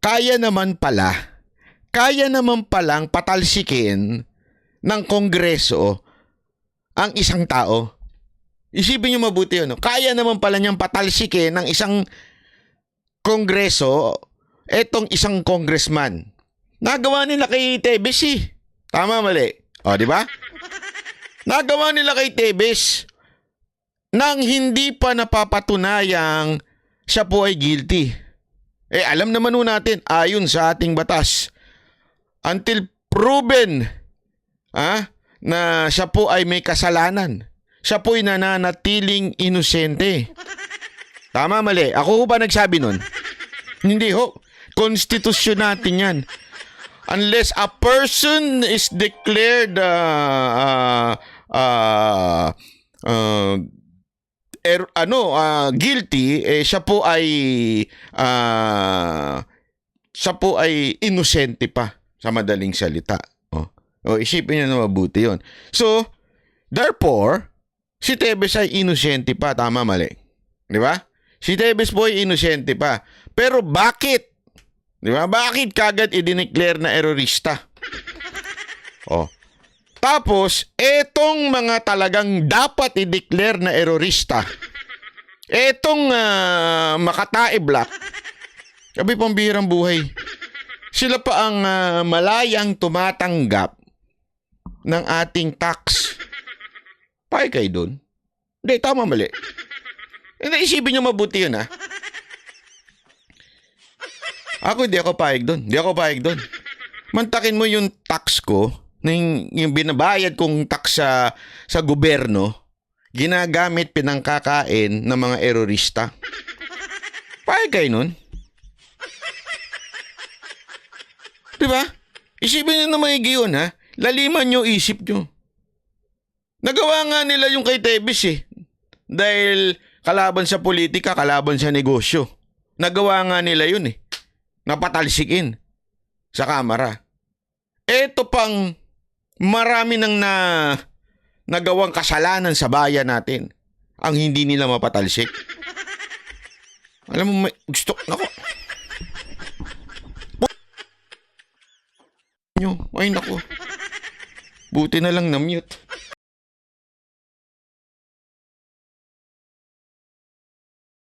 kaya naman palang patalsikin ng Kongreso ang isang tao. Isipin nyo mabuti yun. Kaya naman pala niyang patalsikin ng isang Kongreso etong isang congressman. Nagawa nila kay Tebes eh. Tama, mali? O, di ba? Nagawa nila kay Tebes nang hindi pa napapatunayang siya po ay guilty. Alam naman natin, ayon sa ating batas, until proven na siya po ay may kasalanan, siya po ay nananatiling inosente. Tama, mali? Ako ba nagsabi nun? Hindi ho. Konstitusyon natin yan. Unless a person is declared guilty, siya po ay inosente pa, sa madaling salita. Isipin niyo na mabuti yun. So, therefore, si Tebes ay inosente pa. Tama, mali? Di ba? Si Tebes po ay inosente pa. Pero bakit? Di ba? Bakit kagad i-declare na erorista? Tapos, etong mga talagang dapat i-declare na erorista, etong Makatae Black, sabi pambihirang buhay, sila pa ang malayang tumatanggap ng ating tax. Pahay kayo dun? Hindi, tama, mali. Isipin nyo mabuti yun, ha? Ako, hindi ako pahig doon. Mantakin mo yung tax ko, yung binabayad kong tax sa gobyerno, ginagamit pinangkakain ng mga erorista. Pahig kayo nun? Diba? Isipin nyo na maigi yun, ha? Laliman nyo isip nyo. Nagawa nga nila yung kay Tebes eh. Dahil kalaban sa politika, kalaban sa negosyo. Nagawa nga nila yun eh. Napatalsikin sa kamera. Eto pang marami nang nagawang kasalanan sa bayan natin ang hindi nila mapatalsik. Alam mo, gusto, nako. Ay, nako. Buti na lang na-mute.